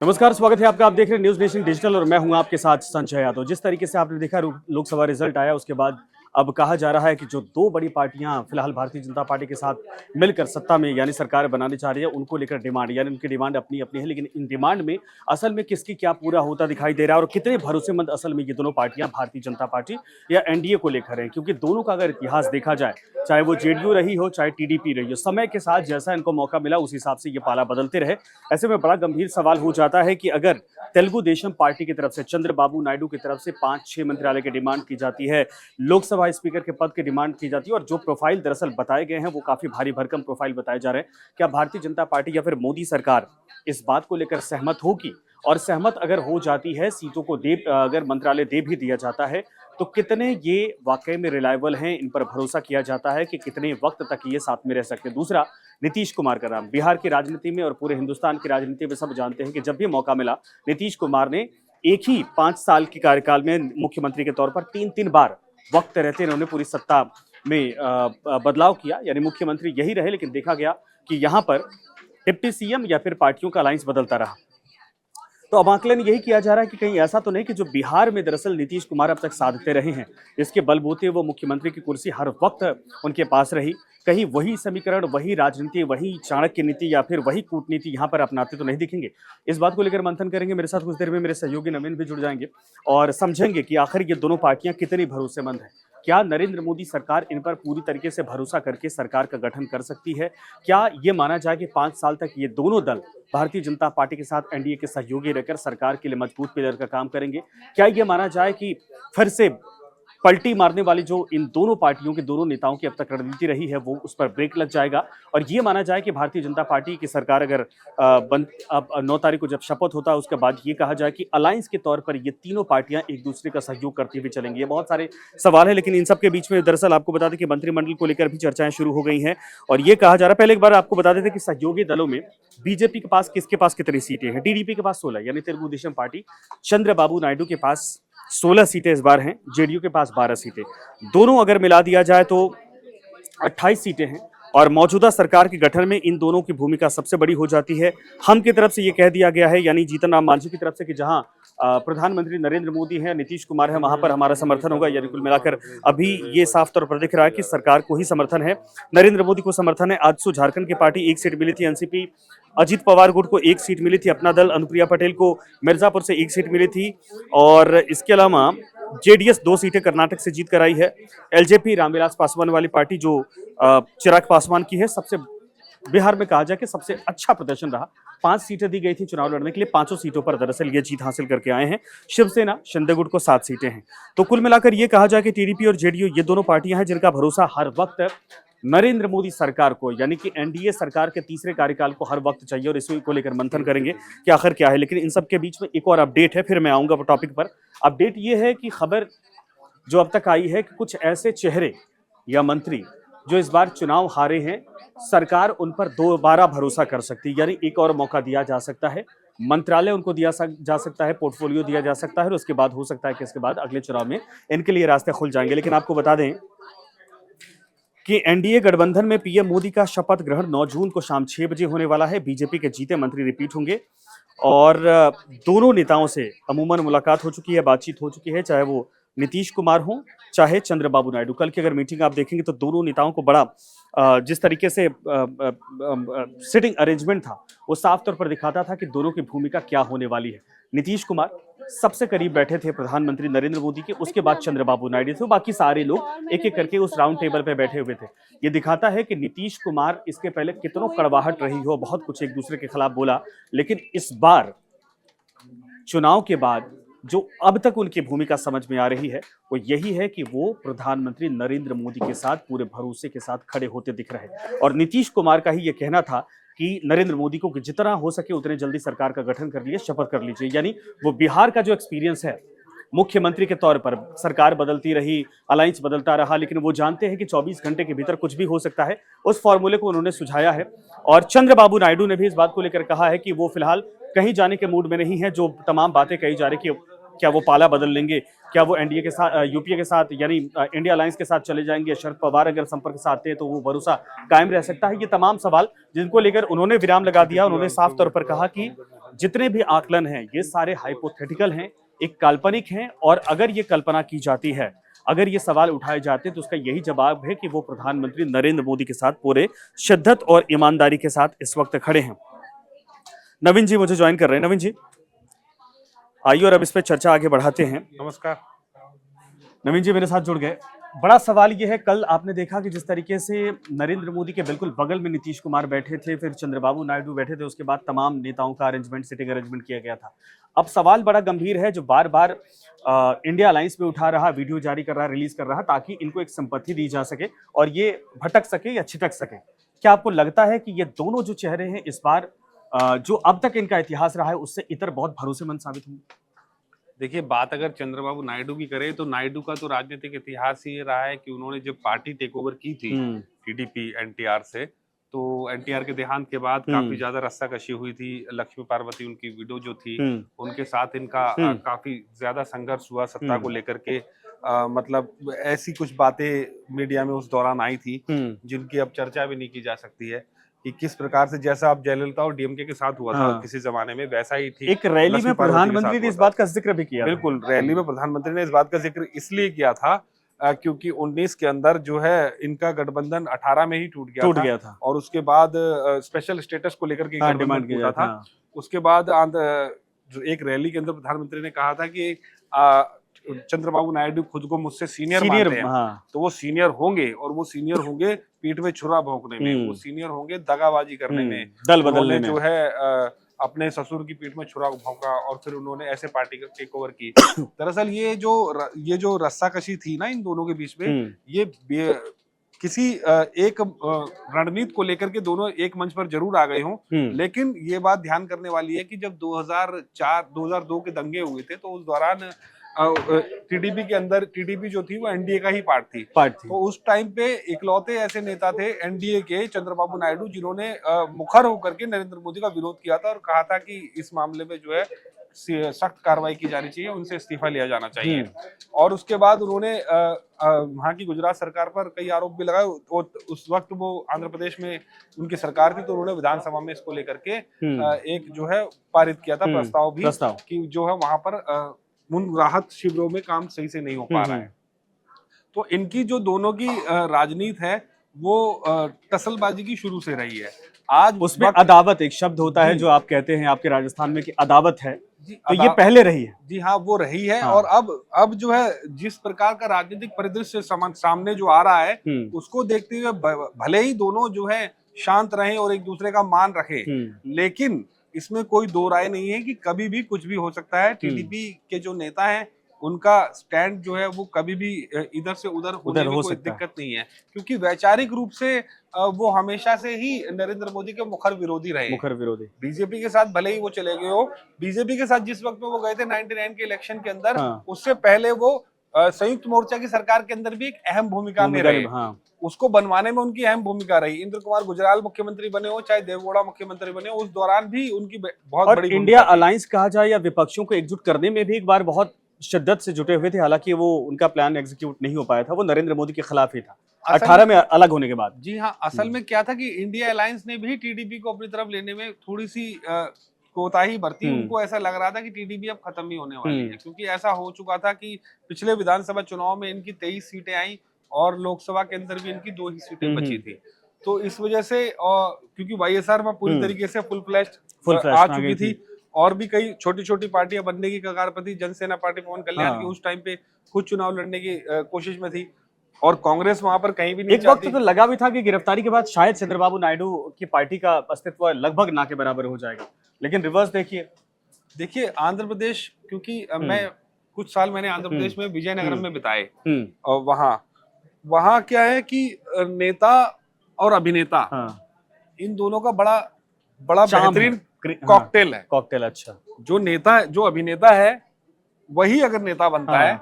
नमस्कार, स्वागत है आपका। आप देख रहे हैं न्यूज नेशन डिजिटल और मैं हूं आपके साथ संजय यादव। जिस तरीके से आपने देखा लोकसभा रिजल्ट आया, उसके बाद अब कहा जा रहा है कि जो दो बड़ी पार्टियां फिलहाल भारतीय जनता पार्टी के साथ मिलकर सत्ता में यानी सरकार बनाने जा रही है, उनको लेकर डिमांड यानी उनकी डिमांड अपनी अपनी है, लेकिन इन डिमांड में असल में किसकी क्या पूरा होता दिखाई दे रहा है और कितने भरोसेमंद असल में ये दोनों पार्टियां भारतीय जनता पार्टी या एनडीए को लेकर है। क्योंकि दोनों का अगर इतिहास देखा जाए, चाहे वो जेडीयू रही हो चाहे टीडीपी रही हो, समय के साथ जैसा इनको मौका मिला उस हिसाब से ये पाला बदलते रहे। ऐसे में बड़ा गंभीर सवाल हो जाता है कि अगर तेलुगु देशम पार्टी की तरफ से चंद्रबाबू नायडू की तरफ से 5-6 मंत्रालय की डिमांड की जाती है, लोकसभा स्पीकर के पद की डिमांड की जाती है और जो प्रोफाइल दरअसल बताए गए हैं वो काफी भारी भरकम प्रोफाइल बताए जा रहे हैं। क्या भारतीय जनता पार्टी या फिर मोदी सरकार इस बात को लेकर सहमत होगी? और सहमत अगर हो जाती है, सीटों को अगर मंत्रालय दे भी दिया जाता है, तो कितने ये वाकई में रिलायबल हैं, इन पर भरोसा किया जाता है कि कितने वक्त तक ये साथ में रह सकते हैं। दूसरा, नीतीश कुमार का नाम बिहार की राजनीति में और पूरे हिंदुस्तान की राजनीति में सब जानते हैं कि जब भी मौका मिला, नीतीश कुमार ने एक ही 5 साल के कार्यकाल में मुख्यमंत्री के तौर पर 3-3 बार वक्त रहते इन्होंने पूरी सत्ता में बदलाव किया, यानी मुख्यमंत्री यही रहे, लेकिन देखा गया कि यहाँ पर डिप्टी सीएम या फिर पार्टियों का अलायंस बदलता रहा। तो अब आकलन यही किया जा रहा है कि कहीं ऐसा तो नहीं कि जो बिहार में दरअसल नीतीश कुमार अब तक साधते रहे हैं, इसके बलबूते वो मुख्यमंत्री की कुर्सी हर वक्त उनके पास रही, कहीं वही समीकरण, वही राजनीति, वही चाणक्य नीति या फिर वही कूटनीति यहाँ पर अपनाते तो नहीं दिखेंगे। इस बात को लेकर मंथन करेंगे। मेरे साथ कुछ देर में मेरे सहयोगी नवीन भी जुड़ जाएंगे और समझेंगे कि आखिर ये दोनों पार्टियां कितनी भरोसेमंद हैं। क्या नरेंद्र मोदी सरकार इन पर पूरी तरीके से भरोसा करके सरकार का गठन कर सकती है? क्या ये माना जाए कि 5 साल तक ये दोनों दल भारतीय जनता पार्टी के साथ एनडीए के सहयोगी रहकर सरकार के लिए मजबूत पिलर का काम करेंगे? क्या ये माना जाए कि फिर से पलटी मारने वाली जो इन दोनों पार्टियों के दोनों नेताओं की अब तक रणनीति रही है वो उस पर ब्रेक लग जाएगा? और ये माना जाए कि भारतीय जनता पार्टी की सरकार अगर अब 9 तारीख को जब शपथ होता है, उसके बाद ये कहा जाए कि अलायंस के तौर पर ये तीनों पार्टियां एक दूसरे का सहयोग करती हुई चलेंगी। ये बहुत सारे सवाल है, लेकिन इन सब के बीच में दरअसल आपको बता दें कि मंत्रिमंडल को लेकर भी चर्चाएं शुरू हो गई हैं और ये कहा जा रहा है, पहले एक बार आपको बता देते कि सहयोगी दलों में बीजेपी के पास किसके पास कितनी सीटें हैं। टीडीपी के पास 16 यानी तेलुगु देशम पार्टी, चंद्रबाबू नायडू के पास 16 सीटें इस बार हैं, जेडीयू के पास 12 सीटें। दोनों अगर मिला दिया जाए तो 28 सीटें हैं और मौजूदा सरकार के गठन में इन दोनों की भूमिका सबसे बड़ी हो जाती है। हम की तरफ से ये कह दिया गया है, यानी जीतन राम मांझी की तरफ से, कि जहां प्रधानमंत्री नरेंद्र मोदी है, नीतीश कुमार है, वहां पर हमारा समर्थन होगा। यानी कुल मिलाकर अभी ये साफ तौर पर दिख रहा है कि सरकार को ही समर्थन है, नरेंद्र मोदी को समर्थन है। आजसू झारखंड की पार्टी 1 सीट मिली थी एनसीपी, अजित पवार गुट को 1 सीट मिली थी, अपना दल अनुप्रिया पटेल को मिर्जापुर से 1 सीट मिली थी और इसके अलावा जेडीएस 2 सीटें कर्नाटक से जीत कर आई है। एलजेपी रामविलास पासवान वाली पार्टी जो चिराग पासवान की है, सबसे बिहार में कहा जाए कि सबसे अच्छा प्रदर्शन रहा। 5 सीटें दी गई थी चुनाव लड़ने के लिए, 5 सीटों पर दरअसल ये जीत हासिल करके आए हैं। शिवसेना शिंदे गुट को 7 सीटें हैं। तो कुल मिलाकर ये कहा जाए कि टीडीपी और जेडीयू ये दोनों पार्टियां हैं जिनका भरोसा हर वक्त नरेंद्र मोदी सरकार को, यानी कि एनडीए सरकार के तीसरे कार्यकाल को हर वक्त चाहिए और इसी को लेकर मंथन करेंगे कि आखिर क्या है। लेकिन इन सब के बीच में एक और अपडेट है, फिर मैं आऊंगा टॉपिक पर। अपडेट ये है कि खबर जो अब तक आई है कि कुछ ऐसे चेहरे या मंत्री जो इस बार चुनाव हारे हैं, सरकार उन पर दोबारा भरोसा कर सकती है, यानी एक और मौका दिया जा सकता है, मंत्रालय उनको दिया जा सकता है, पोर्टफोलियो दिया जा सकता है और उसके बाद हो सकता है कि इसके बाद अगले चुनाव में इनके लिए रास्ते खुल जाएंगे। लेकिन आपको बता दें कि एनडीए गठबंधन में पीएम मोदी का शपथ ग्रहण 9 जून को शाम 6 बजे होने वाला है। बीजेपी के जीते मंत्री रिपीट होंगे और दोनों नेताओं से अमूमन मुलाकात हो चुकी है, बातचीत हो चुकी है, चाहे वो नीतीश कुमार हो चाहे चंद्रबाबू नायडू। कल की अगर मीटिंग आप देखेंगे तो दोनों नेताओं को बड़ा जिस तरीके से सिटिंग अरेंजमेंट था वो साफ तौर पर दिखाता था कि दोनों की भूमिका क्या होने वाली है। नीतीश कुमार सबसे करीब बैठे थे प्रधानमंत्री नरेंद्र मोदी के, उसके बाद चंद्रबाबू नायडू थे, बाकी सारे लोग एक एक करके उस राउंड टेबल पे बैठे हुए थे। ये दिखाता है कि नीतीश कुमार इसके पहले कितनों कड़वाहट रही हो, बहुत कुछ एक दूसरे के खिलाफ बोला, लेकिन इस बार चुनाव के बाद जो अब तक उनकी भूमिका समझ में आ रही है वो यही है कि वो प्रधानमंत्री नरेंद्र मोदी के साथ पूरे भरोसे के साथ खड़े होते दिख रहे हैं। और नीतीश कुमार का ही ये कहना था कि नरेंद्र मोदी को कि जितना हो सके उतने जल्दी सरकार का गठन कर लिए, शपथ कर लीजिए। यानी वो बिहार का जो एक्सपीरियंस है, मुख्यमंत्री के तौर पर सरकार बदलती रही, अलायंस बदलता रहा, लेकिन वो जानते हैं कि 24 घंटे के भीतर कुछ भी हो सकता है, उस फॉर्मूले को उन्होंने सुझाया है। और चंद्रबाबू नायडू ने भी इस बात को लेकर कहा है कि वो फिलहाल कहीं जाने के मूड में नहीं है। जो तमाम बातें कही जा रही कि क्या वो पाला बदल लेंगे, क्या वो एनडीए के साथ, यूपीए के साथ यानी इंडिया अलायंस के साथ चले जाएंगे, शरद पवार अगर संपर्क से आते हैं तो वो भरोसा कायम रह सकता है। ये तमाम सवाल जिनको लेकर उन्होंने विराम लगा दिया। उन्होंने साफ तौर पर कहा कि जितने भी आकलन हैं ये सारे हाइपोथेटिकल हैं, एक काल्पनिक हैं, और अगर ये कल्पना की जाती है, अगर ये सवाल उठाए जाते हैं तो उसका यही जवाब है कि वो प्रधानमंत्री नरेंद्र मोदी के साथ पूरे शिद्दत और ईमानदारी के साथ इस वक्त खड़े हैं। नवीन जी मुझे ज्वाइन कर रहे हैं। नवीन जी आइए और अब इस पर चर्चा आगे बढ़ाते हैं। नमस्कार। नवीन जी मेरे साथ जुड़ गए। बड़ा सवाल यह है, कल आपने देखा कि जिस तरीके से नरेंद्र मोदी के बिल्कुल बगल में नीतीश कुमार बैठे थे, फिर चंद्रबाबू नायडू बैठे थे, उसके बाद तमाम नेताओं का अरेंजमेंट, सिटिंग अरेंजमेंट किया गया था। अब सवाल बड़ा गंभीर है जो बार बार इंडिया अलायंस में उठा रहा, वीडियो जारी कर रहा, रिलीज कर रहा, ताकि इनको एक संपत्ति दी जा सके और ये भटक सके या छिटक सके। क्या आपको लगता है कि ये दोनों जो चेहरे हैं इस बार जो अब तक इनका इतिहास रहा है उससे इतर बहुत भरोसेमंद साबित होंगे? देखिए, बात अगर चंद्रबाबू नायडू की करें तो नायडू का तो राजनीतिक इतिहास ही ये रहा है कि उन्होंने जब पार्टी टेक ओवर की थी टीडीपी एनटीआर से, तो एनटीआर के देहांत के बाद काफी ज्यादा रस्साकशी हुई थी। लक्ष्मी पार्वती उनकी विडो जो थी, उनके साथ इनका काफी ज्यादा संघर्ष हुआ सत्ता को लेकर के। मतलब ऐसी कुछ बातें मीडिया में उस दौरान आई थी जिनकी अब चर्चा भी नहीं की जा सकती है कि किस प्रकार से, जैसा अब जयललिता और डीएमके के साथ हुआ था किसी जमाने में, वैसा ही ठीक एक रैली में प्रधानमंत्री ने इस बात का जिक्र भी किया। बिल्कुल, रैली में प्रधानमंत्री ने इस बात का जिक्र इसलिए किया था क्योंकि 19 के अंदर जो है इनका गठबंधन 18 में ही टूट गया था और उसके बाद स्पेशल स्टेटस को लेकर के डिमांड किया था। उसके बाद जो एक रैली के अंदर प्रधानमंत्री ने कहा था कि चंद्रबाबू नायडू खुद को मुझसे सीनियर मानते हैं, तो वो सीनियर होंगे, और वो सीनियर होंगे पीठ में छुरा भोंकने में, वो सीनियर होंगे दगाबाजी करने में, दल बदलने में। जो है अपने ससुर की पीठ में छुरा भोंका और फिर उन्होंने ऐसे पार्टी का टेक ओवर की। दरअसल ये जो रस्साकशी थी ना इन दोनों के बीच में, ये किसी एक रणनीति को लेकर के दोनों एक मंच पर जरूर आ गए हों, लेकिन ये बात ध्यान करने वाली है कि जब 2004-2002 के दंगे हुए थे तो उस दौरान टीडीपी के अंदर, टीडीपी जो थी वो एनडीए का ही पार्ट थी। तो उस टाइम पे इकलौते ऐसे नेता थे एनडीए के, चंद्रबाबू नायडू, जिन्होंने मुखर होकर के नरेंद्र मोदी का विरोध किया था और कहा था कि इस मामले में जो है सख्त कार्रवाई की जानी चाहिए, उनसे इस्तीफा लिया जाना चाहिए। और उसके बाद उन्होंने वहां की गुजरात सरकार पर कई आरोप भी लगाए। उस वक्त वो आंध्र प्रदेश में उनकी सरकार थी, तो उन्होंने विधानसभा में इसको लेकर के एक जो है पारित किया था प्रस्ताव भी कि जो है वहां पर उन राहत शिविरों में काम सही से नहीं हो पा रहा है। तो इनकी जो दोनों की राजनीति है वो टसलबाजी की शुरू से रही है। आज उसमें अदावत एक शब्द होता है जो आप कहते हैं आपके राजस्थान में कि अदावत है, तो ये पहले रही है। जी हाँ, वो रही है। और अब जो है जिस प्रकार का राजनीतिक परिदृश्य सामने जो आ रहा है उसको देखते हुए भले ही दोनों जो है शांत रहे और एक दूसरे का मान रखे, लेकिन इसमें कोई दो राय नहीं है कि कभी भी कुछ भी हो सकता है। टीडीपी के जो नेता हैं उनका स्टैंड जो है वो कभी भी इधर से उधर होने में कोई दिक्कत नहीं है, क्योंकि वैचारिक रूप से वो हमेशा से ही नरेंद्र मोदी के मुखर विरोधी रहे। बीजेपी के साथ भले ही वो चले गए हो, बीजेपी के साथ जिस वक्त में वो गए थे 99 के इलेक्शन के अंदर, उससे पहले वो संयुक्त मोर्चा की सरकार के अंदर भी एक अहम भूमिका में रहे। उसको बनवाने में उनकी अहम भूमिका रही। इंद्र कुमार गुजराल मुख्यमंत्री बने हो, चाहे देवगौड़ा मुख्यमंत्री बने हो, उस दौरान भी उनकी बहुत बड़ी इंडिया अलायंस कहा जाए या विपक्षों को एकजुट करने में भी एक बार बहुत शिद्दत से जुटे हुए थे। हालांकि वो उनका प्लान एग्जीक्यूट नहीं हो पाया था, वो नरेंद्र मोदी के खिलाफ ही था 18 में अलग होने के बाद। जी हाँ, असल में क्या था कि इंडिया अलायंस ने भी टीडीपी को अपनी तरफ लेने में थोड़ी सी कोताही बरती। उनको ऐसा लग रहा था कि टीडीपी अब खत्म ही होने वाली है, क्योंकि ऐसा हो चुका था कि पिछले विधानसभा चुनाव में इनकी 23 सीटें आई और लोकसभा के अंदर भी इनकी 2 ही सीटें बची थी। तो इस वजह से क्योंकि वाईएसआर में पूरी तरीके से फुल फ्लैश आ चुकी थी और भी कई छोटी छोटी पार्टियां बनने की कगार पर थी। जनसेना पार्टी पवन कल्याण की उस टाइम पे खुद चुनाव लड़ने की कोशिश में थी और कांग्रेस वहां पर कहीं भी नहीं। एक वक्त तो लगा भी था कि गिरफ्तारी के बाद शायद चंद्रबाबू नायडू की पार्टी का अस्तित्व लगभग ना के बराबर हो जाएगा, लेकिन रिवर्स देखिए आंध्र प्रदेश, क्योंकि मैं कुछ साल मैंने आंध्र प्रदेश में विजयनगरम में बिताए और वहां क्या है कि नेता और अभिनेता इन दोनों का बड़ा बेहतरीन कॉकटेल है। कॉकटेल, अच्छा। जो अभिनेता है वही अगर नेता बनता है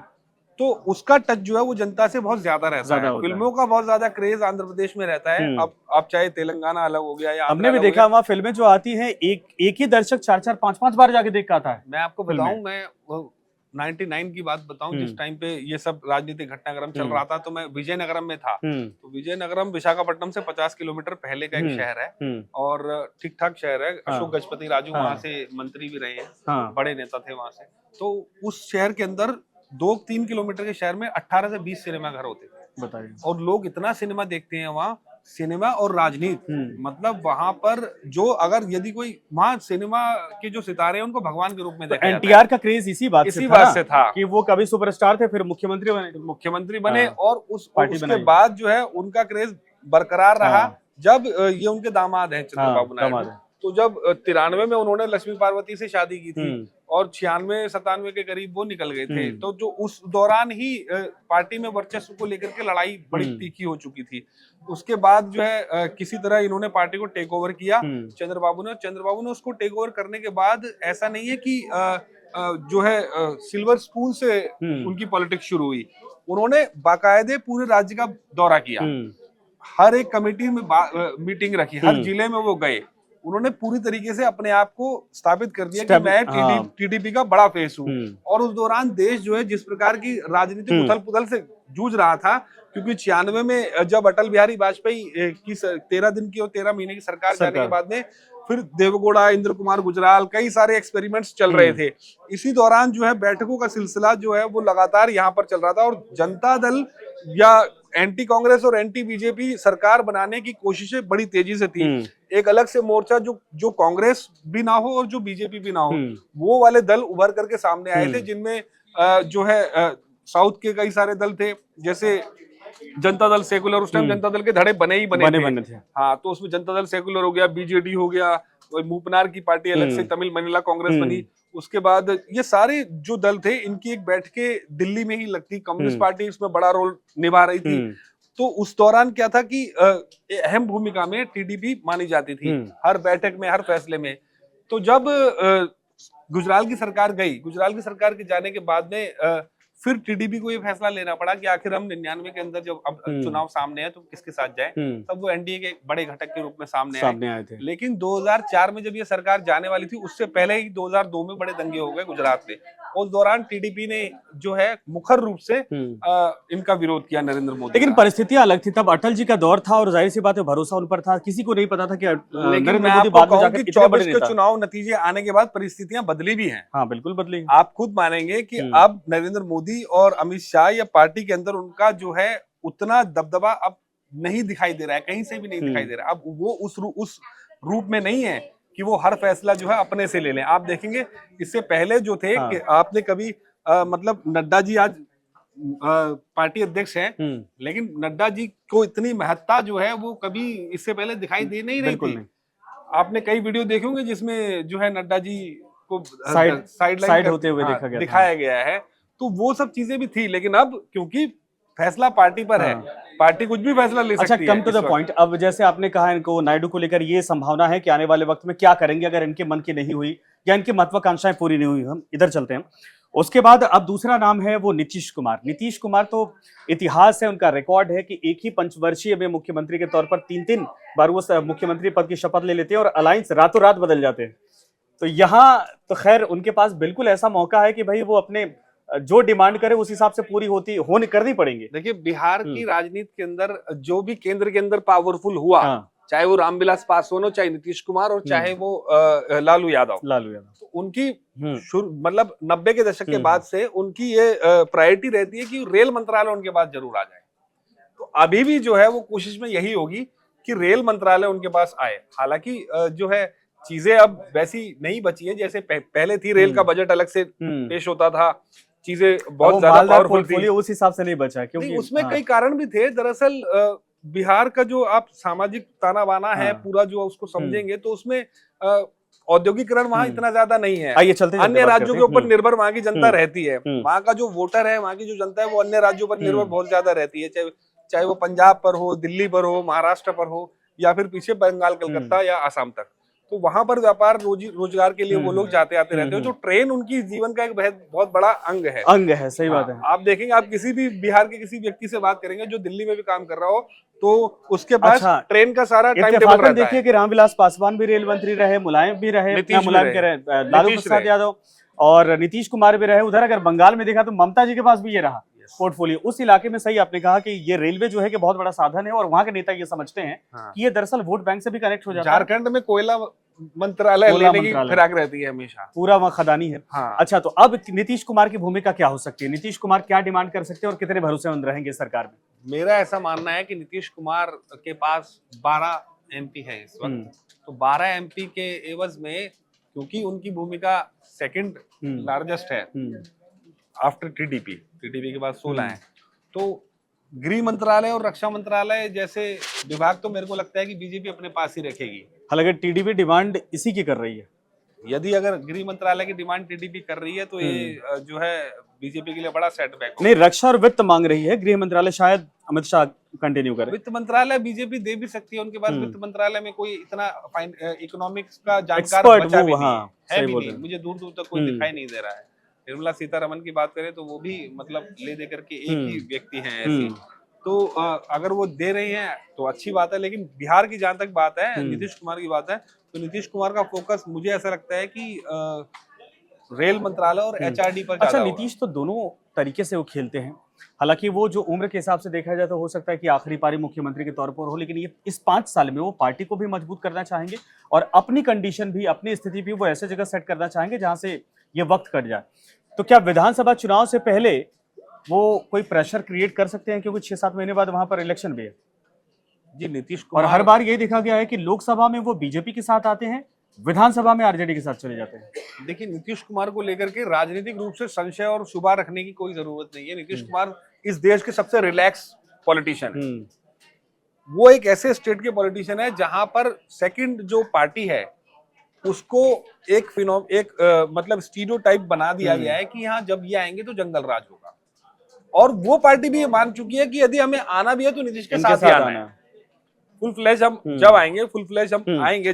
तो उसका टच जो है वो जनता से बहुत ज्यादा रहता है। फिल्मों का बहुत ज्यादा क्रेज आंध्र प्रदेश में रहता है। अब आप चाहे तेलंगाना अलग हो गया या हमने भी देखा वहाँ फिल्में जो आती हैं एक ही दर्शक 4-4, 5-5 बार जाके देख के आता है। मैं आपको बताऊं, मैं 99 की बात बताऊं, जिस टाइम पे ये सब राजनीतिक घटनाक्रम चल रहा था, तो मैं विजयनगरम में था। तो विजयनगरम विशाखापट्टनम से 50 किलोमीटर पहले का एक शहर है और ठीक ठाक शहर है। अशोक गजपति राजू वहां से मंत्री भी रहे हैं, बड़े नेता थे वहां से। तो उस शहर के अंदर 2-3 किलोमीटर के शहर में 18 से 20 सिनेमा घर होते थे। बताइए। और लोग इतना सिनेमा देखते हैं वहाँ, सिनेमा और राजनीति, मतलब वहां पर जो अगर यदि कोई वहाँ सिनेमा के जो सितारे हैं उनको भगवान के रूप में देखा जाता है। एनटीआर का क्रेज इसी बात से था कि वो कभी सुपरस्टार थे, फिर मुख्यमंत्री बने और उसके बाद जो है उनका क्रेज बरकरार रहा। जब ये उनके दामाद हैं चंद्रबाबू नायडू, तो जब 93 में उन्होंने लक्ष्मी पार्वती से शादी की थी और 96-97 के करीब वो निकल गए थे, तो जो उस दौरान ही पार्टी में वर्चस्व को लेकर के लड़ाई बड़ी तीखी हो चुकी थी। उसके बाद जो है किसी तरह इन्होंने पार्टी को टेक ओवर किया चंद्रबाबू ने उसको टेक ओवर करने के बाद ऐसा नहीं है कि जो है सिल्वर स्पून से उनकी पॉलिटिक्स शुरू हुई। उन्होंने बाकायदे पूरे राज्य का दौरा किया, हर एक कमेटी में मीटिंग रखी, हर जिले में वो गए। उन्होंने पूरी तरीके से अपने आप को स्थापित कर दिया कि मैं टीडीपी का बड़ा फेस हूँ। और उस दौरान देश जो है जिस प्रकार की राजनीतिक उथल पुथल से जूझ रहा था, क्योंकि 96 में जब अटल बिहारी वाजपेयी की 13 दिन की और 13 महीने की सरकार जाने के बाद में फिर देवगौड़ा, इंद्र कुमार गुजराल, कई सारे एक्सपेरिमेंट्स चल रहे थे। इसी दौरान जो है बैठकों का सिलसिला जो है वो लगातार यहाँ पर चल रहा था और जनता दल या एंटी कांग्रेस और एंटी बीजेपी सरकार बनाने की कोशिशें बड़ी तेजी से थी। एक अलग से मोर्चा जो कांग्रेस भी ना हो और जो बीजेपी भी ना हो, वो वाले दल उभर करके सामने आए थे, जिनमें जो है साउथ के कई सारे दल थे, जैसे जनता दल सेकुलर। उस टाइम जनता दल के धड़े बने थे। हाँ, तो उसमें जनता दल सेकुलर हो गया, बीजेडी हो गया, मूपनार की पार्टी अलग से तमिल मनीला कांग्रेस बनी। उसके बाद ये सारे जो दल थे इनकी एक बैठकें दिल्ली में ही लगती, कम्युनिस्ट पार्टी इसमें बड़ा रोल निभा रही थी। तो उस दौरान क्या था कि अहम भूमिका में टीडीपी मानी जाती थी हर बैठक में, हर फैसले में। तो जब गुजराल की सरकार गई, गुजराल की सरकार के जाने के बाद में फिर टीडीपी को ये फैसला लेना पड़ा कि आखिर हम 99 के अंदर जब अब चुनाव सामने है तो किसके साथ जाएं, तब वो एनडीए के बड़े घटक के रूप में सामने आए थे। लेकिन 2004 में जब ये सरकार जाने वाली थी, उससे पहले ही 2002 में बड़े दंगे हो गए गुजरात में। उस दौरान टीडीपी ने जो है मुखर रूप से इनका विरोध किया नरेंद्र मोदी। लेकिन परिस्थितियां अलग थी, तब अटल जी का दौर था और जाहिर सी बात है भरोसा उन पर था। किसी को नहीं पता था कि नरेंद्र मोदी बाद में जाकर कितने बड़े नेता। चुनाव नतीजे आने के बाद परिस्थितियां बदली भी हैं। हाँ, बिल्कुल बदली। आप खुद मानेंगे कि अब नरेंद्र मोदी और अमित शाह या पार्टी के अंदर उनका जो है उतना दबदबा अब नहीं दिखाई दे रहा है, कहीं से भी नहीं दिखाई दे रहा है। अब वो उस रूप में नहीं है कि वो हर फैसला जो है अपने से ले लें। आप देखेंगे इससे पहले जो थे कि आपने कभी मतलब नड्डा जी आज पार्टी अध्यक्ष हैं, लेकिन नड्डा जी को इतनी महत्ता जो है वो कभी इससे पहले दिखाई दे नहीं रही थी। आपने कई वीडियो देखे होंगे जिसमें जो है नड्डा जी को साइड होते हुए दिखाया गया है। तो वो सब चीजें भी थी, लेकिन अब क्योंकि फैसला पार्टी पर है, पार्टी कुछ भी फैसला ले सकती है। कम टू द पॉइंट, अब जैसे आपने कहा इनको नायडू को लेकर ये संभावना है कि आने वाले वक्त में क्या करेंगे अगर इनके मन की नहीं हुई या इनकी महत्वाकांक्षाएं पूरी नहीं हुई। हम इधर चलते हैं। उसके बाद अब दूसरा नाम है वो नीतीश कुमार। नीतीश कुमार तो इतिहास है, उनका रिकॉर्ड है कि एक ही पंचवर्षीय में मुख्यमंत्री के तौर पर 3-3 बार वो मुख्यमंत्री पद की शपथ ले लेते हैं और अलायंस रातों रात बदल जाते हैं। तो यहाँ तो खैर उनके पास बिल्कुल ऐसा मौका है कि भाई वो अपने जो डिमांड करे उस हिसाब से पूरी करनी पड़ेंगी। देखिए, बिहार की राजनीति के अंदर जो भी केंद्र के अंदर पावरफुल हुआ, चाहे वो रामविलास पासवान हो, चाहे नीतीश कुमार और चाहे वो लालू यादव, तो उनकी मतलब 90 के दशक के बाद से उनकी ये प्रायोरिटी रहती है कि रेल मंत्रालय उनके पास जरूर आ जाए। तो अभी भी जो है वो कोशिश में यही होगी कि रेल मंत्रालय उनके पास आए। हालांकि जो है चीजें अब वैसी नहीं बची है जैसे पहले थी। रेल का बजट अलग से पेश होता था, चीजें बहुत ज्यादा पावरफुल थी, उस हिसाब से नहीं बचा क्योंकि उसमें कई कारण भी थे। दरअसल बिहार का जो आप सामाजिक ताना बाना है पूरा जो उसको समझेंगे तो उसमें औद्योगिकरण वहाँ इतना ज्यादा नहीं है। अन्य राज्यों के ऊपर निर्भर वहाँ की जनता रहती है। वहाँ का जो वोटर है, वहाँ की जो जनता है वो अन्य राज्यों पर निर्भर बहुत ज्यादा रहती है, चाहे वो पंजाब पर हो, दिल्ली पर हो, महाराष्ट्र पर हो या फिर पीछे बंगाल, कलकत्ता या आसाम तक। तो वहां पर व्यापार रोजगार के लिए वो लोग जाते आते रहते हैं। तो ट्रेन उनकी जीवन का एक बहुत बड़ा अंग है। सही बात है। आप देखेंगे, आप किसी भी बिहार के किसी व्यक्ति से बात करेंगे जो दिल्ली में भी काम कर रहा हो तो उसके पास ट्रेन का सारा टाइम टेबल रहता है। देखिए कि रामविलास पासवान भी रेल मंत्री रहे, मुलायम भी रहे, लालू प्रसाद यादव और नीतीश कुमार भी रहे उधर। अगर बंगाल में देखा तो ममता जी के पास भी ये रहा पोर्टफोलियो। उस इलाके में सही आपने कहा कि ये रेलवे जो है कि बहुत बड़ा साधन है और वहां के नेता ये समझते हैं हाँ। कि ये दरअसल वोट बैंक से भी कनेक्ट हो जाता है। झारखंड में कोयला मंत्रालय कोयला लेने की मंत्रालय। फिराक रहती है हमेशा। पूरा वहाँ खदानी है। हाँ। अच्छा, तो अब नीतीश कुमार की भूमिका क्या हो सकती है? नीतीश कुमार क्या डिमांड कर सकते हैं और कितने भरोसेमंद रहेंगे सरकार में? मेरा ऐसा मानना है कि नीतीश कुमार के पास 12 एमपी है इस वक्त, तो 12 एमपी के एवज में, क्योंकि उनकी भूमिका सेकंड लार्जेस्ट है आफ्टर टीडीपी के बाद 16 है, तो गृह मंत्रालय और रक्षा मंत्रालय जैसे विभाग तो मेरे को लगता है कि बीजेपी अपने पास ही रखेगी। हालांकि टीडीपी डिमांड इसी की कर रही है। यदि अगर गृह मंत्रालय की डिमांड टीडीपी कर रही है तो ये जो है बीजेपी के लिए बड़ा सेटबैक होगा। नहीं, रक्षा और वित्त मांग रही है, गृह मंत्रालय शायद अमित शाह कंटिन्यू करे। वित्त मंत्रालय बीजेपी दे भी सकती है, उनके पास वित्त मंत्रालय में कोई इतना इकोनॉमिक्स का जानकार बचा भी नहीं है, मुझे दूर दूर तक कोई दिखाई नहीं दे रहा है। निर्मला सीतारमण की बात करें तो वो भी मतलब ले दे करके एक ही व्यक्ति हैं ऐसी, तो अगर वो दे रही हैं तो अच्छी बात है। लेकिन बिहार की जहां तक बात है, नीतीश कुमार की बात है, तो नीतीश कुमार का फोकस मुझे ऐसा लगता है कि रेल मंत्रालय और एचआरडी पर अच्छा, नीतीश तो दोनों तरीके से वो खेलते हैं। हालांकि वो जो उम्र के हिसाब से देखा जाए तो हो सकता है कि आखिरी पारी मुख्यमंत्री के तौर पर हो, लेकिन ये इस 5 साल में वो पार्टी को भी मजबूत करना चाहेंगे और अपनी कंडीशन भी, अपनी स्थिति भी वो ऐसे जगह सेट करना चाहेंगे जहां से ये वक्त कट जाए। तो क्या विधानसभा चुनाव से पहले वो कोई प्रेशर क्रिएट कर सकते हैं, क्योंकि 6-7 महीने बाद वहां पर इलेक्शन भी है? जी, नीतीश कुमार, और हर बार यही देखा गया है कि लोकसभा में वो बीजेपी के साथ आते हैं, विधानसभा में आरजेडी के साथ चले जाते हैं। देखिए, नीतीश कुमार को लेकर के राजनीतिक रूप से संशय और शुबा रखने की कोई जरूरत नहीं है। नीतीश कुमार इस देश के सबसे रिलैक्स पॉलिटिशियन है। वो एक ऐसे स्टेट के पॉलिटिशियन है जहां पर सेकंड जो पार्टी है उसको मतलब स्टीरियोटाइप बना दिया गया है कि यहाँ जब ये आएंगे तो जंगल राज होगा, और वो पार्टी भी ये मान चुकी है कि यदि हमें आना भी है तो नीतीश के साथ ही आना है। फुल फ्लैश हम जब आएंगे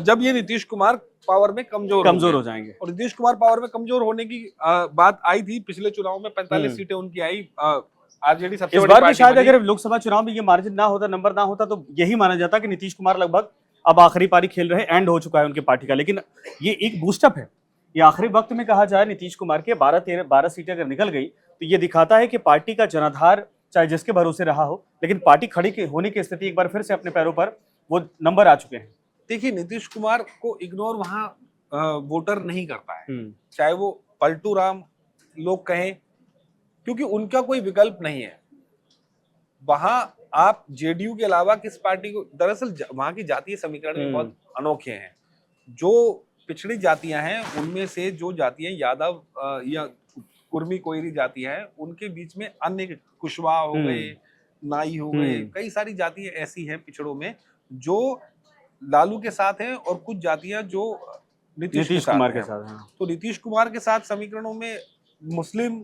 जब ये नीतीश कुमार पावर में कमजोर हो जाएंगे। और नीतीश कुमार पावर में कमजोर होने की बात आई थी पिछले चुनाव में, 45 सीटें उनकी आई, आरजेडी सबसे बड़ी पार्टी शायद अगर लोकसभा चुनाव में ये मार्जिन ना होता, नंबर ना होता, तो यही माना जाता कि नीतीश कुमार लगभग अब आखिरी पारी खेल रहे, एंड हो चुका है उनकी पार्टी का। लेकिन ये एक बूस्टअप है। ये आखिरी वक्त में कहा जाए नीतीश कुमार के 12 सीटें अगर निकल गई तो ये दिखाता है कि पार्टी का जनाधार चाहे जिसके भरोसे रहा हो, लेकिन पार्टी खड़ी होने की स्थिति एक बार फिर से अपने पैरों पर वो नंबर आ चुके हैं। देखिए, नीतीश कुमार को इग्नोर वहां वोटर नहीं करता है, चाहे वो पलटू राम लोग कहें, क्योंकि उनका कोई विकल्प नहीं है। वहां आप जेडीयू के अलावा किस पार्टी को, दरअसल वहां की जातीय समीकरण बहुत अनोखे हैं। जो पिछड़ी जातियां हैं उनमें से जो जातियां यादव या कुर्मी कोयरी जातियां हैं, उनके बीच में अन्य कुशवाहा हो गए, नाई हो गए, कई सारी जातियां ऐसी हैं पिछड़ों में जो लालू के साथ हैं, और कुछ जातियां जो नीतीश कुमार के साथ हैं। तो नीतीश कुमार के साथ समीकरणों में मुस्लिम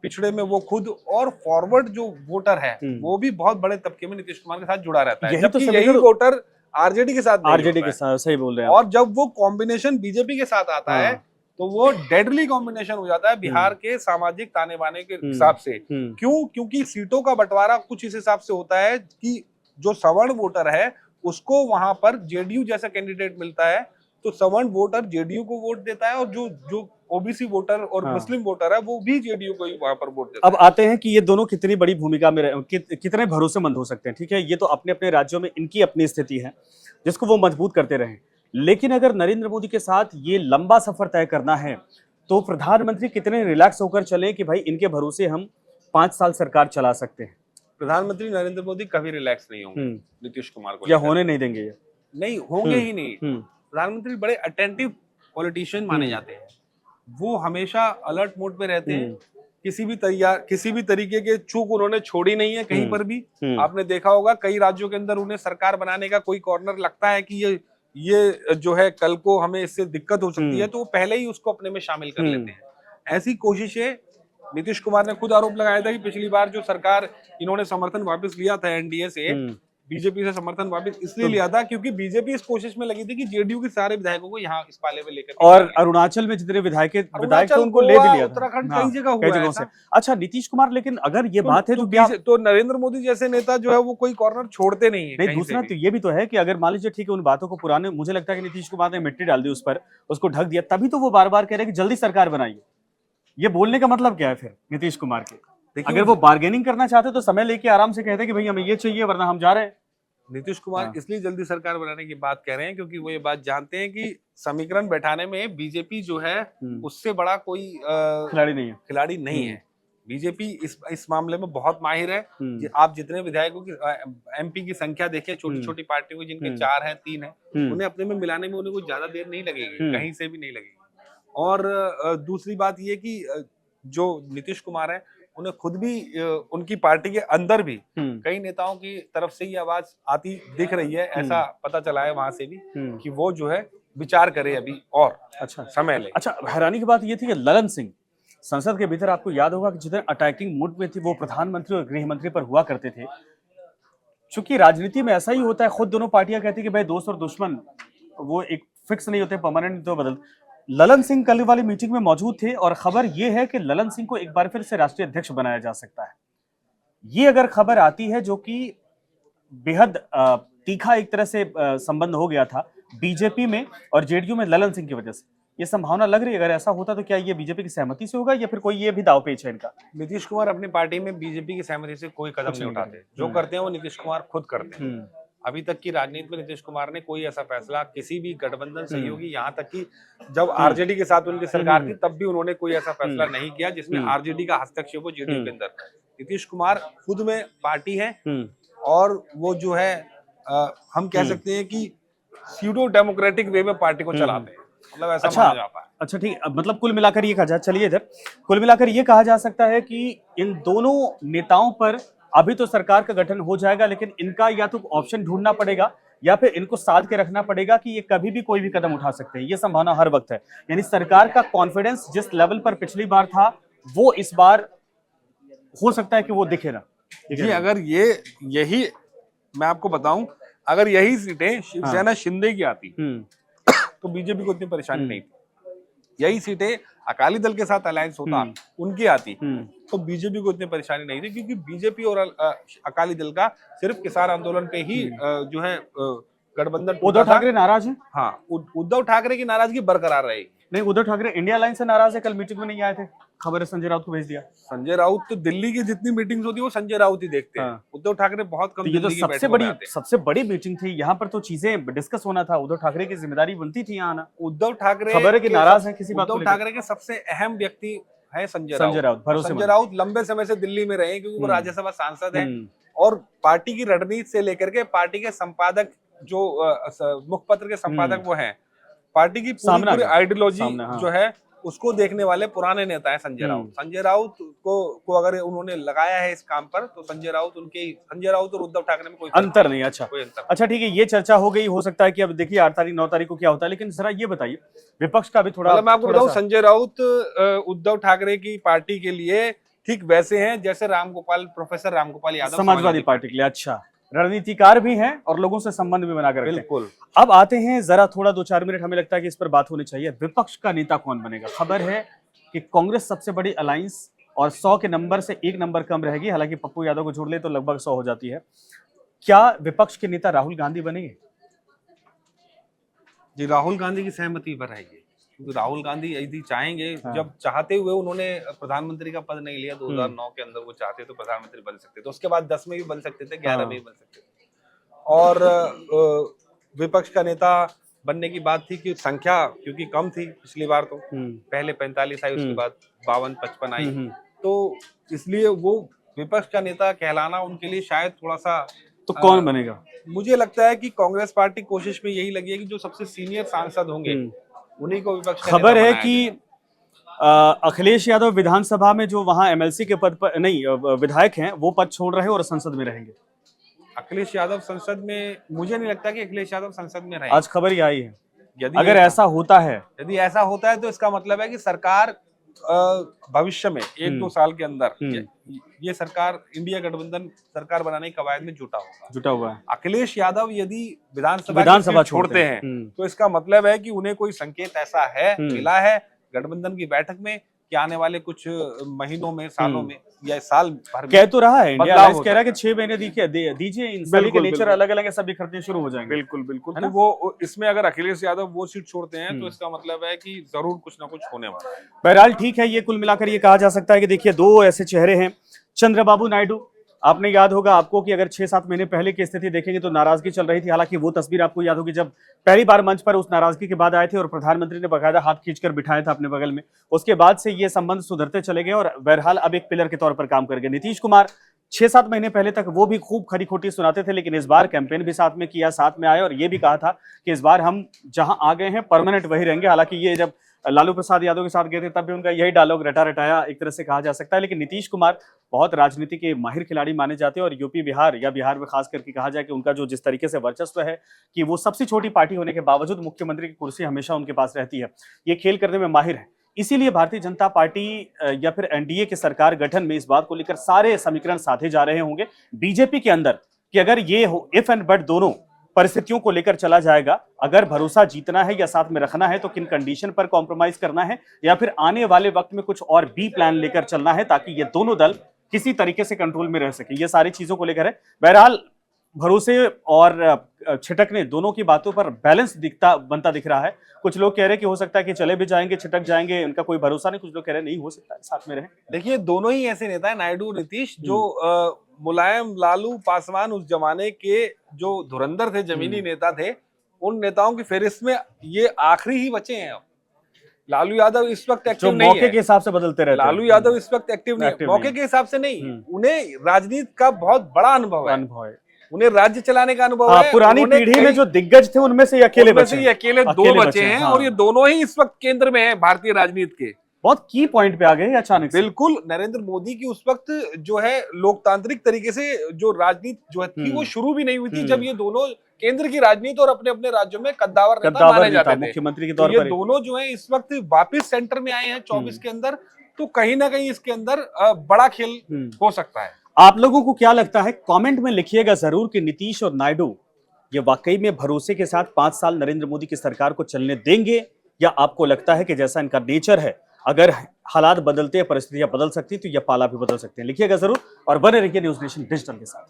पिछड़े में वो खुद, और फॉरवर्ड जो वोटर है वो भी बहुत बड़े तबके में नीतीश कुमार के साथ जुड़ा रहता है, जबकि यही वोटर आरजेडी के साथ सही बोल रहे हैं। और जब वो कॉम्बिनेशन बीजेपी के साथ आता है तो वो डेडली कॉम्बिनेशन हो जाता है बिहार के सामाजिक ताने बाने के हिसाब से। क्योंकि सीटों का बंटवारा कुछ इस हिसाब से होता है कि जो सवर्ण वोटर है उसको वहां पर जेडीयू जैसा कैंडिडेट मिलता है, तो सवर्ण वोटर जेडीयू को वोट देता है, और जो ओबीसी वोटर और मुस्लिम वोटर है वो भी जेडीयू को ही वहां पर वोट देता है। अब आते हैं कि ये दोनों कितनी बड़ी भूमिका में कितने भरोसेमंद हो सकते हैं। ठीक है, ये तो अपने अपने राज्यों में इनकी अपनी स्थिति है जिसको वो मजबूत करते रहे, लेकिन अगर नरेंद्र मोदी के साथ ये लंबा सफर तय करना है तो प्रधानमंत्री कितने रिलैक्स होकर चले कि भाई इनके भरोसे हम 5 साल सरकार चला सकते हैं? प्रधानमंत्री नरेंद्र मोदी कभी रिलैक्स नहीं होंगे नीतीश कुमार को, या होने नहीं देंगे? ये नहीं होंगे ही नहीं। प्रधानमंत्री बड़े अटेंटिव पॉलिटिशियन माने जाते हैं, वो हमेशा अलर्ट मोड पे रहते हैं। किसी भी तरीके के चूक उन्होंने छोड़ी नहीं है कहीं पर भी। आपने देखा होगा कई राज्यों के अंदर उन्हें सरकार बनाने का कोई कॉर्नर लगता है कि ये जो है कल को हमें इससे दिक्कत हो सकती है, तो वो पहले ही उसको अपने में शामिल कर लेते हैं। ऐसी कोशिशें नीतीश कुमार ने खुद आरोप लगाया था कि पिछली बार जो सरकार इन्होंने समर्थन वापस लिया था एनडीए से, बीजेपी से समर्थन वापस इसलिए लिया था क्योंकि बीजेपी इस कोशिश में लगी थी कि जेडीयू के सारे विधायकों को यहाँ इस पाले में लेकर और अरुणाचल में जितने विधायक थे उनको ले भी लिया था। उत्तराखंड हाँ, कई जगह कई हुआ जगहों ऐसा। से। अच्छा नीतीश कुमार, लेकिन अगर ये बात है तो नरेंद्र मोदी जैसे नेता जो है वो कोई कॉर्नर छोड़ते नहीं है। नहीं, दूसरा तो ये भी तो है कि अगर मान लीजिए ठीक है उन बातों को पुराने, मुझे लगता है कि नीतीश कुमार ने मिट्टी डाल दी उस पर, उसको ढक दिया, तभी तो वो बार बार कह रहे हैं कि जल्दी सरकार बनाइए। ये बोलने का मतलब क्या है फिर नीतीश कुमार के? अगर वो बार्गेनिंग करना चाहते तो समय लेके आराम से कहते कि भाई हमें ये चाहिए वरना हम जा रहे हैं। नीतीश कुमार इसलिए जल्दी सरकार बनाने की बात कह रहे हैं क्योंकि वो ये बात जानते हैं कि समीकरण बैठाने में बीजेपी जो है उससे बड़ा कोई खिलाड़ी नहीं है। बीजेपी इस मामले में बहुत माहिर है। आप जितने विधायकों की एमपी की संख्या देखें, छोटी छोटी पार्टियों की जिनके 4 हैं 3 हैं, उन्हें अपने में मिलाने में उन्हें कोई ज्यादा देर नहीं लगेगी, कहीं से भी नहीं लगेगी। और दूसरी बात ये कि जो नीतीश कुमार है उन्हें खुद भी उनकी पार्टी के अंदर भी कई नेताओं की तरफ से ये आवाज आती दिख रही है, ऐसा पता चला है वहां से भी कि वो जो है विचार करे अभी और समय ले। अच्छा, हैरानी की बात ये थी कि ललन सिंह संसद के भीतर, आपको याद होगा कि जितने अटैकिंग मूड में थे वो प्रधानमंत्री और गृह मंत्री पर हुआ करते थे। चूंकि राजनीति में ऐसा ही होता है, खुद दोनों पार्टियां कहती है कि भाई दोस्त और दुश्मन वो एक फिक्स नहीं होते, परमानेंट तो बदल। ललन सिंह कल वाली मीटिंग में मौजूद थे और खबर यह है कि ललन सिंह को एक बार फिर से राष्ट्रीय अध्यक्ष बनाया जा सकता है। ये अगर खबर आती है, जो कि बेहद तीखा एक तरह से संबंध हो गया था बीजेपी में और जेडीयू में ललन सिंह की वजह से, ये संभावना लग रही है अगर ऐसा होता तो क्या ये बीजेपी की सहमति से होगा या फिर कोई ये भी दांवपेच है इनका? नीतीश कुमार अपनी पार्टी में बीजेपी की सहमति से कोई कदम नहीं उठाते, जो करते हैं वो नीतीश कुमार खुद करते हैं। अभी तक की राजनीति में नीतीश कुमार ने कोई ऐसा फैसला किसी भी गठबंधन सहयोगी, यहाँ तक कि जब आरजेडी के साथ उनकी सरकार थी तब भी उन्होंने कोई ऐसा फैसला नहीं किया जिसमें आरजेडी का हस्तक्षेप हो जेडीयू के अंदर। नीतीश कुमार खुद में पार्टी है और वो जो है हम कह सकते हैं कि स्यूडो डेमोक्रेटिक वे में पार्टी को चलाते हैं, मतलब ऐसा माना जाता है। अच्छा ठीक, मतलब कुल मिलाकर ये कहा जा, चलिए इधर, कुल मिलाकर ये कहा जा सकता है कि इन दोनों नेताओं पर अभी तो सरकार का गठन हो जाएगा, लेकिन इनका या तो ऑप्शन ढूंढना पड़ेगा या फिर इनको साध के रखना पड़ेगा कि ये कभी भी कोई भी कदम उठा सकते हैं। ये संभावना हर वक्त है, यानी सरकार का कॉन्फिडेंस जिस लेवल पर पिछली बार था वो इस बार हो सकता है कि वो दिखे ना। जी, अगर यही मैं आपको बताऊं, अगर यही सीटें शिवसेना शिंदे की आती तो बीजेपी को इतनी परेशानी नहीं थी। यही सीटें अकाली दल के साथ अलायंस होता उनकी आती तो बीजेपी को इतनी परेशानी नहीं थी, क्योंकि बीजेपी और अकाली दल का सिर्फ किसान आंदोलन पे ही जो है गठबंधन। उद्धव ठाकरे नाराज है? हाँ, उद्धव ठाकरे की नाराजगी बरकरार रहेगी। नहीं, उद्धव ठाकरे इंडिया अलायंस से नाराज है, कल मीटिंग में नहीं आए थे, खबर है संजय राउत को भेज दिया। संजय राउत तो दिल्ली की जितनी मीटिंग्स होती है वो संजय राउत ही देखते हैं। उद्धव ठाकरे बहुत कम। ये तो सबसे बड़ी मीटिंग थी, यहाँ पर तो चीजें डिस्कस होना था, उद्धव ठाकरे की जिम्मेदारी बनती थी यहाँ आना। उद्धव ठाकरे खबर है कि नाराज है किसी बात को। उद्धव ठाकरे के सबसे अहम व्यक्ति है संजय राउत। संजय राउत लंबे समय से दिल्ली में रहे क्योंकि वो राज्यसभा सांसद है और पार्टी की रणनीति से लेकर के पार्टी के संपादक जो मुखपत्र के संपादक वो हैं, पार्टी की पूरी आइडियोलॉजी जो है उसको देखने वाले पुराने नेता है संजय राउत। संजय राउत को अगर उन्होंने लगाया है इस काम पर तो संजय राउत और उद्धव ठाकरे में कोई अंतर नहीं। अच्छा ठीक है, ये चर्चा हो गई, हो सकता है कि अब देखिए 8 तारीख 9 तारीख को क्या होता है, लेकिन जरा ये बताइए विपक्ष का भी थोड़ा। मैं आपको बताऊं, संजय राउत उद्धव ठाकरे की पार्टी के लिए ठीक वैसे हैं जैसे प्रोफेसर रामगोपाल यादव समाजवादी पार्टी के लिए। अच्छा, रणनीतिकार भी हैं और लोगों से संबंध भी बनाकर रखते हैं। बिल्कुल। अब आते हैं जरा थोड़ा 2-4 मिनट, हमें लगता है कि इस पर बात होनी चाहिए। विपक्ष का नेता कौन बनेगा? खबर है कि कांग्रेस सबसे बड़ी अलायंस और 100 के नंबर से 1 नंबर कम रहेगी, हालांकि पप्पू यादव को जोड़ ले तो लगभग 100 हो जाती है। क्या विपक्ष के नेता राहुल गांधी बनेंगे? जी, राहुल गांधी की सहमति पर रहेगी, क्योंकि राहुल गांधी यदि चाहेंगे, जब चाहते हुए उन्होंने प्रधानमंत्री का पद नहीं लिया 2009 के अंदर, वो चाहते तो प्रधानमंत्री बन सकते थे, उसके बाद 10 में भी बन सकते थे, 11 में भी बन सकते थे। और विपक्ष का नेता बनने की बात थी कि संख्या क्योंकि कम थी पिछली बार, तो पहले 45 आई, उसके बाद 52-55 आई, तो इसलिए वो विपक्ष का नेता कहलाना उनके लिए शायद थोड़ा सा। तो कौन बनेगा? मुझे लगता है कि कांग्रेस पार्टी कोशिश में यही लगी है कि जो सबसे सीनियर सांसद होंगे उन्हीं को विपक्ष का खबर है कि अखिलेश यादव विधानसभा में जो वहां एमएलसी के पद पर नहीं विधायक हैं वो पद छोड़ रहे हैं और संसद में रहेंगे। अखिलेश यादव संसद में, मुझे नहीं लगता कि अखिलेश यादव संसद में रहेंगे। आज खबर ही आई है। अगर ऐसा होता है तो इसका मतलब है कि सरकार भविष्य में 1-2 साल के अंदर ये सरकार, इंडिया गठबंधन सरकार बनाने की कवायद में जुटा हुआ है। अखिलेश यादव यदि विधानसभा छोड़ते हैं तो इसका मतलब है कि उन्हें कोई संकेत ऐसा है मिला है गठबंधन की बैठक में कि आने वाले कुछ महीनों में, सालों में या साल भर में कह तो रहा है, इंडिया अलायंस कह रहा है कि 6 महीने दीजिए, इन सभी के नेचर अलग-अलग है, सब बिखरने शुरू हो जाएंगे। बिल्कुल। तो वो इसमें अगर अखिलेश यादव वो सीट छोड़ते हैं तो इसका मतलब है कि जरूर कुछ ना कुछ होने वाला है। बहरहाल ठीक है, ये कुल मिलाकर ये कहा जा सकता है कि देखिए 2 ऐसे चेहरे हैं। चंद्रबाबू नायडू, आपने याद होगा आपको कि अगर 6-7 महीने पहले की स्थिति देखेंगे तो नाराजगी चल रही थी। हालांकि वो तस्वीर आपको याद होगी जब पहली बार मंच पर उस नाराजगी के बाद आए थे और प्रधानमंत्री ने बकायदा हाथ खींचकर बिठाया था अपने बगल में। उसके बाद से ये संबंध सुधरते चले गए और बहरहाल अब एक पिलर के तौर पर काम कर गए। नीतीश कुमार 6-7 महीने पहले तक वो भी खूब खरी खोटी सुनाते थे, लेकिन इस बार कैंपेन भी साथ में किया, साथ में आए और ये भी कहा था कि इस बार हम जहां आ गए हैं परमानेंट वही रहेंगे। हालांकि ये जब लालू प्रसाद यादव के साथ गए थे तब भी उनका यही डायलॉग रटा रटाया एक तरह से कहा जा सकता है। लेकिन नीतीश कुमार बहुत राजनीति के माहिर खिलाड़ी माने जाते हैं और यूपी, बिहार या बिहार में खास करके कहा जाए कि उनका जो जिस तरीके से वर्चस्व है कि वो सबसे छोटी पार्टी होने के बावजूद मुख्यमंत्री की कुर्सी हमेशा उनके पास रहती है, ये खेल करने में माहिर है। इसीलिए भारतीय जनता पार्टी या फिर एनडीए के सरकार गठन में इस बात को लेकर सारे समीकरण साधे जा रहे होंगे बीजेपी के अंदर कि अगर ये हो इफ एंड बट दोनों परिस्थितियों को लेकर चला जाएगा, अगर भरोसा जीतना है या साथ में रखना है तो किन कंडीशन पर कॉम्प्रोमाइज करना है या फिर आने वाले वक्त में कुछ और बी प्लान लेकर चलना है ताकि ये दोनों दल किसी तरीके से कंट्रोल में रह सके। ये सारी चीजों को लेकर है। बहरहाल भरोसे और छिटकने दोनों की बातों पर बैलेंस बनता दिख रहा है। कुछ लोग कह रहे हैं कि हो सकता है कि चले भी जाएंगे, छिटक जाएंगे, उनका कोई भरोसा नहीं। कुछ लोग कह रहे हैं नहीं, हो सकता है साथ में रहे। देखिए दोनों ही ऐसे नेता है, नायडू, नीतीश, जो मुलायम, लालू, पासवान उस जमाने के जो धुरंधर थे, जमीनी नेता थे, उन नेताओं की फेहरिस्त में ये आखिरी ही बचे हैं। लालू यादव इस वक्त एक्टिव नहीं है, मौके के हिसाब से बदलते रहते हैं। लालू यादव इस वक्त एक्टिव नहीं है, मौके के हिसाब से नहीं, उन्हें राजनीति का बहुत बड़ा अनुभव है, उन्हें राज्य चलाने का अनुभव है। पुरानी पीढ़ी में जो दिग्गज थे उनमें से अकेले दो बचे हैं और ये दोनों ही इस वक्त केंद्र में है भारतीय राजनीति के। बहुत की पॉइंट पे आ गए अचानक। बिल्कुल, नरेंद्र मोदी की उस वक्त जो है लोकतांत्रिक तरीके से जो राजनीति जो थी वो शुरू भी नहीं हुई थी जब ये दोनों केंद्र की राजनीति और अपने अपने राज्यों में कद्दावर नेता माने जाते थे, मुख्यमंत्री के तौर पर। ये दोनों जो है इस वक्त वापस सेंटर में आए हैं 24 के अंदर, तो कहीं ना कहीं इसके अंदर बड़ा खेल हो सकता है। आप लोगों को क्या लगता है कमेंट में लिखिएगा जरूर कि नीतीश और नायडू ये वाकई में भरोसे के साथ 5 साल नरेंद्र मोदी की सरकार को चलने देंगे, या आपको लगता है कि जैसा इनका नेचर है अगर हालात बदलते हैं, परिस्थितियां बदल सकती हैं तो यह पाला भी बदल सकते हैं। लिखिएगा जरूर और बने रहिए न्यूज़ नेशन डिजिटल के साथ।